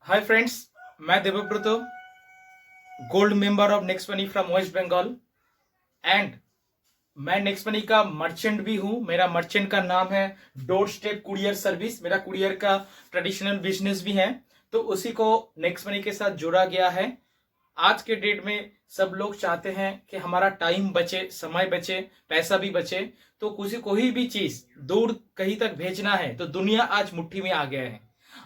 हाय friends, मैं Devvrat, gold member of Next Money from West Bengal and मैं Next Money का merchant भी हूं। मेरा मर्चेंट का नाम है डोर स्टेप कुरियर सर्विस। मेरा कुरियर का ट्रेडिशनल बिजनेस भी है, तो उसी को नेक्स्ट मनी के साथ जोड़ा गया है। आज के डेट में सब लोग चाहते हैं कि हमारा टाइम बचे, समय बचे, पैसा भी बचे। तो कोई भी चीज दूर कहीं तक भेजना है तो दुनिया आज मुट्ठी में आ गया है।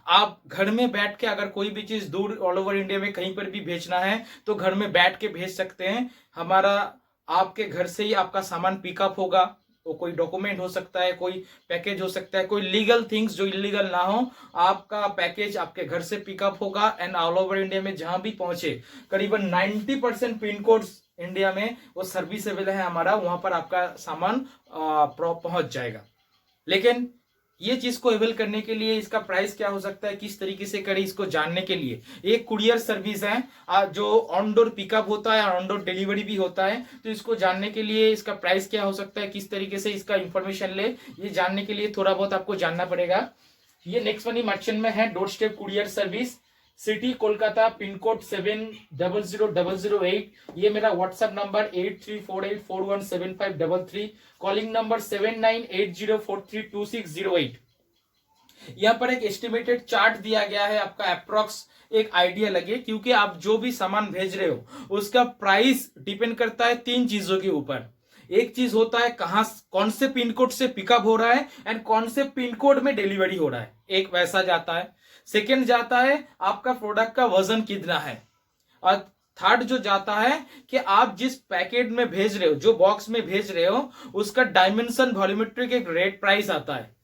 आप घर में बैठ के अगर कोई भी चीज दूर ऑल ओवर इंडिया में कहीं पर भी भेजना है तो घर में बैठ के भेज सकते हैं। हमारा आपके घर से ही आपका सामान पिकअप होगा। वो कोई डॉक्यूमेंट हो सकता है, कोई पैकेज हो सकता है, कोई लीगल थिंग्स जो इलीगल ना हो, आपका पैकेज आपके घर से पिकअप होगा एंड ऑल ओवर इंडिया में जहां भी पहुंचे, करीबन 90% पिन कोड्स इंडिया में वो सर्विस अवेलेबल है हमारा, वहां पर आपका सामान पहुंच जाएगा। लेकिन ये चीज को अवेल करने के लिए इसका प्राइस क्या हो सकता है, किस तरीके से करें, इसको जानने के लिए एक कुरियर सर्विस है जो ऑन डोर पिकअप होता है और ऑन डोर डिलीवरी भी होता है। तो इसको जानने के लिए इसका प्राइस क्या हो सकता है, किस तरीके से इसका इंफॉर्मेशन ले, ये जानने के लिए थोड़ा बहुत आपको जानना पड़ेगा। ये नेक्स्ट मनी मर्चेंट में है door step courier service, city Kolkata, pin code 700008। ये मेरा व्हाट्सएप नंबर 8348417533, कॉलिंग नंबर 7980432608। यहाँ पर एक एस्टिमेटेड चार्ट दिया गया है, आपका अप्रोक्स एक आइडिया लगे, क्योंकि आप जो भी सामान भेज रहे हो उसका प्राइस डिपेंड करता है तीन चीजों के ऊपर। एक चीज होता है कहां, कौन से पिन कोड से पिकअप हो रहा है एंड कौन से पिन कोड में डिलीवरी हो रहा है, एक वैसा जाता है। सेकेंड जाता है आपका प्रोडक्ट का वजन कितना है, और थर्ड जो जाता है कि आप जिस पैकेट में भेज रहे हो, जो बॉक्स में भेज रहे हो, उसका डायमेंशन वॉल्यूमेट्रिक एक रेट प्राइस आता है।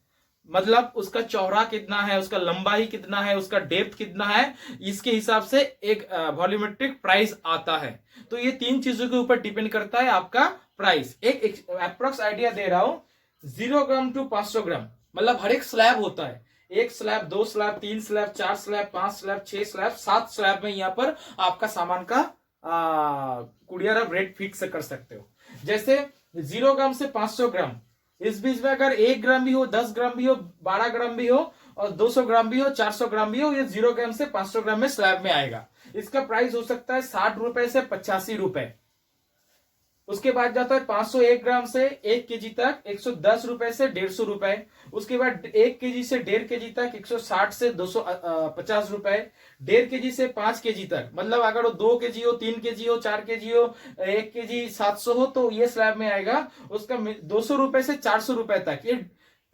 मतलब उसका चौड़ा कितना है, उसका लंबाई कितना है, उसका डेप्थ कितना है, इसके हिसाब से एक वॉल्यूमेट्रिक प्राइस आता है। तो ये तीन चीजों के ऊपर डिपेंड करता है आपका प्राइस। एक अप्रोक्स आइडिया दे रहा हूं, 0 ग्राम टू 500 ग्राम, मतलब हर एक स्लैब होता है, एक स्लैब, दो स्लैब, तीन स्लैब, चार स्लैब, पांच स्लैब, 6 स्लैब, 7 स्लैब में यहाँ पर आपका सामान का कुरियर आप रेट फिक्स कर सकते हो। जैसे 0 ग्राम से 500 ग्राम, इस बीच में अगर 1 ग्राम भी हो, 10 ग्राम भी हो, 12 ग्राम भी हो, और 200 ग्राम भी हो, 400 ग्राम भी हो, ये 0 ग्राम से 500 ग्राम में स्लैब में आएगा। इसका प्राइस हो सकता है 60 रुपए से 85 रुपए। उसके बाद जाता है 501 ग्राम से 1 केजी तक 110 रुपए से 150 रुपए। उसके बाद 1 केजी से 1.5 केजी तक 160 से 250 रुपए। 1.5 केजी से 5 केजी तक, मतलब अगर वो 2 केजी हो, 3 केजी हो, 4 केजी हो, 1 केजी 700 हो, तो ये स्लैब में आएगा। उसका 200 रुपए से 400 रुपए तक। ये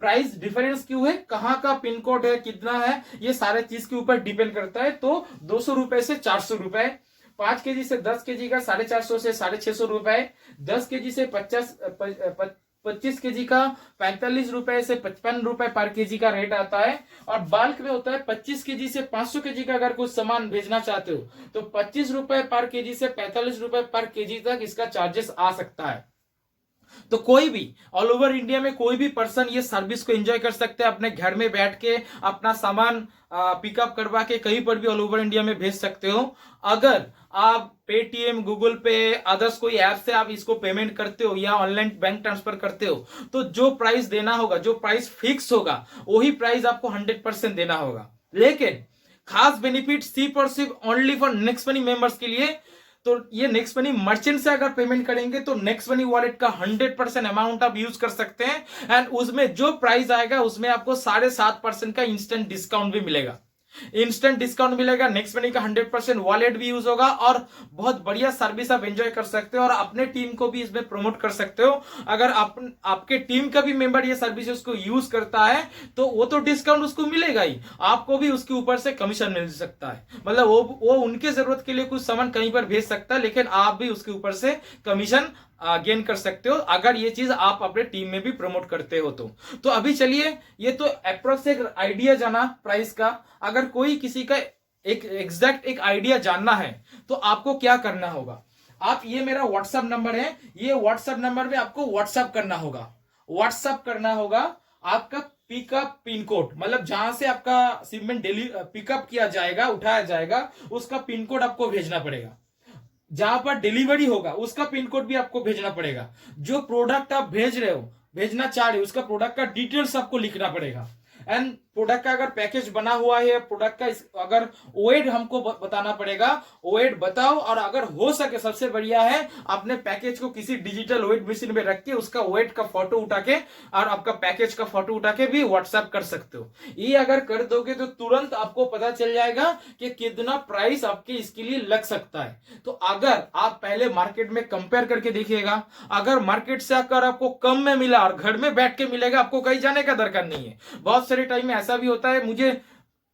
प्राइस डिफरेंस क्यों है, कहाँ का पिन कोड है, कितना है, ये सारे चीज के ऊपर डिपेंड करता है। तो 200 रुपए से 400 रुपए। 5 केजी से 10 केजी का 450 से 650 रुपए। 10 केजी से 25 केजी का 45 रुपए से 55 रुपए पर केजी का रेट आता है। और बल्क में होता है 25 केजी से 500 केजी का अगर कुछ सामान भेजना चाहते हो तो 25 रुपए पर केजी से 45 रुपए पर केजी तक इसका चार्जेस आ सकता है। तो कोई भी ऑल ओवर इंडिया में कोई भी पर्सन ये सर्विस को एंजॉय कर सकते हैं, अपने घर में बैठ के अपना सामान पिकअप करवा के कहीं पर भी ऑल ओवर इंडिया में भेज सकते हो। अगर आप पेटीएम, गूगल पे, अदर्स कोई ऐप से आप इसको पेमेंट करते हो या ऑनलाइन बैंक ट्रांसफर करते हो, तो जो प्राइस देना होगा, जो प्राइस फिक्स होगा, वही प्राइस आपको 100% देना होगा। लेकिन खास बेनिफिट सिर्फ और सिर्फ only for next money members के लिए। तो ये नेक्स्ट मनी मर्चेंट से अगर पेमेंट करेंगे तो नेक्स्ट मनी वॉलेट का 100% अमाउंट आप यूज कर सकते हैं एंड उसमें जो प्राइस आएगा उसमें आपको 7.5% का इंस्टेंट डिस्काउंट भी मिलेगा। इंस्टेंट डिस्काउंट मिलेगा, नेक्स्ट मनी का 100% वॉलेट भी यूज होगा और बहुत बढ़िया सर्विस आप एंजॉय कर सकते हो और अपने टीम को भी इसमें प्रमोट कर सकते हो। अगर आपके टीम का भी मेंबर ये सर्विसेज को यूज करता है तो वो तो डिस्काउंट उसको मिलेगा ही, आपको भी उसके ऊपर से कमीशन मिल सकता है। मतलब वो उनके जरूरत के लिए कुछ सामान कहीं पर भेज सकता है, लेकिन आप भी उसके ऊपर से कमीशन गेन कर सकते हो अगर ये चीज आप अपने टीम में भी प्रमोट करते हो तो अभी चलिए, ये तो अप्रोक्स एक आइडिया जाना प्राइस का। अगर कोई किसी का एक एग्जैक्ट एक आइडिया जानना है तो आपको क्या करना होगा, आप ये मेरा व्हाट्सएप नंबर है, ये व्हाट्सएप नंबर में आपको व्हाट्सएप करना होगा आपका पिकअप पिन कोड, मतलब जहां से आपका शिपमेंट डेली पिकअप किया जाएगा, उठाया जाएगा, उसका पिन कोड आपको भेजना पड़ेगा। जहां पर डिलीवरी होगा उसका पिन कोड भी आपको भेजना पड़ेगा। जो प्रोडक्ट आप भेज रहे हो, भेजना चाह रहे हो, उसका प्रोडक्ट का डिटेल्स आपको लिखना पड़ेगा। एंड प्रोडक्ट का अगर पैकेज बना हुआ है, प्रोडक्ट का अगर ओएड हमको बताना पड़ेगा, ओएड बताओ, और अगर हो सके सबसे बढ़िया है अपने पैकेज को किसी डिजिटल ओएड मशीन में रख के उसका ओएड का फोटो उठा के और आपका पैकेज का फोटो उठा के भी व्हाट्सएप कर सकते हो। ये अगर कर दोगे तो तुरंत आपको पता चल जाएगा कि कितना प्राइस आपके इसके लिए लग सकता है। तो अगर आप पहले मार्केट में कंपेयर करके देखिएगा, अगर मार्केट से अगर आपको कम में मिला और घर में बैठ के मिलेगा, आपको कहीं जाने का दरकार नहीं है। बहुत सारे टाइम में ऐसा भी होता है, मुझे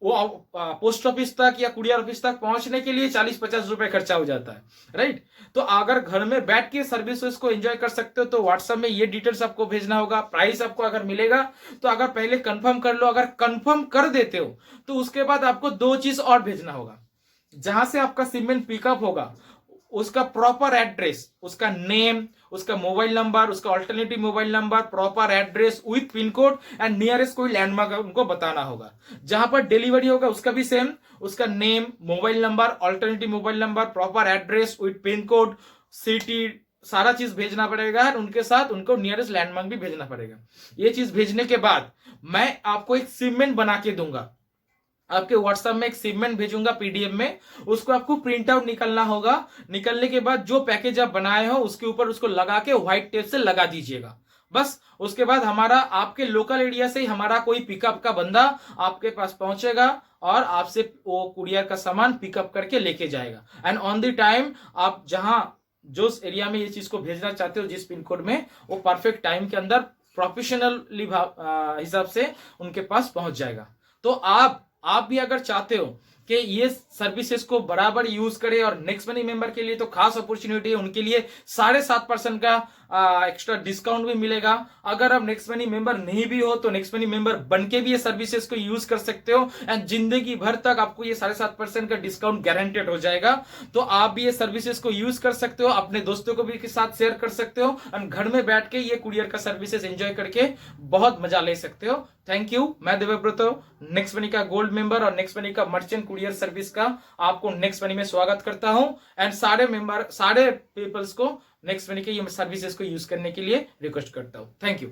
वो पोस्ट ऑफिस तक या कुरियर ऑफिस तक पहुंचने के लिए 40-50 रुपए खर्चा हो जाता है, राइट। तो अगर घर में बैठ के सर्विसेज को एंजॉय कर सकते हो तो व्हाट्सएप में ये डिटेल्स आपको भेजना होगा। प्राइस आपको अगर मिलेगा तो अगर पहले कंफर्म कर लो, अगर कंफर्म कर देते हो तो उसके बाद आपको 2 चीज और भेजना होगा। जहां से आपका शिपमेंट पिकअप होगा उसका प्रॉपर एड्रेस, उसका नेम, उसका मोबाइल नंबर, उसका alternative mobile number, proper address with pin code and nearest कोई लैंडमार्क उनको बताना होगा। जहां पर डिलीवरी होगा उसका भी सेम, उसका name, mobile number, alternative mobile number, proper address with pin code, city, सारा चीज भेजना पड़ेगा। उनके साथ उनको नियरेस्ट लैंडमार्क भी भेजना पड़ेगा। ये चीज भेजने के बाद मैं आपको एक शिपमेंट बना के दूंगा, आपके व्हाट्सएप में एक शिपमेंट भेजूंगा पीडीएफ में, उसको आपको प्रिंट आउट निकलना होगा। निकलने के बाद जो पैकेज आप बनाए हो उसके ऊपर उसको लगा के व्हाइट टेप से लगा दीजिएगा बस। उसके बाद हमारा आपके लोकल एरिया से ही हमारा कोई पिकअप का बंदा आपके पास पहुंचेगा और आपसे वो कुरियर का सामान पिकअप करके लेके जाएगा। एंड ऑन द टाइम आप जहां जो एरिया में ये चीज को भेजना चाहते हो, जिस पिन कोड में, वो परफेक्ट टाइम के अंदर प्रोफेशनली हिसाब से उनके पास पहुंच जाएगा। तो आप भी अगर चाहते हो कि ये सर्विसेज को बराबर यूज करें और नेक्स्ट मनी मेंबर के लिए तो खास अपॉर्चुनिटी है, उनके लिए 7.5% का एक्स्ट्रा डिस्काउंट भी मिलेगा। अगर आप नेक्स्ट मनी मेंबर नहीं भी हो तो नेक्स्ट मनी मेंबर बन के भी ये सर्विसेज को यूज कर सकते हो एंड जिंदगी भर तक आपको ये 7.5% का डिस्काउंट गारंटेड हो जाएगा। तो आप भी ये सर्विसेज को यूज कर सकते हो, अपने दोस्तों को भी के साथ शेयर कर सकते हो और घर में बैठ के ये कुरियर का सर्विसेज एंजॉय करके बहुत मजा ले सकते हो। Thank you. मैं देवव्रत, नेक्स्ट मनी का गोल्ड मेंबर और नेक्स्ट मनी का मर्चेंट कुरियर सर्विस का आपको नेक्स्ट मनी में स्वागत करता हूं एंड सारे पीपल्स को नेक्स्ट मनी के ये सर्विसेज को यूज करने के लिए रिक्वेस्ट करता हूं। Thank you.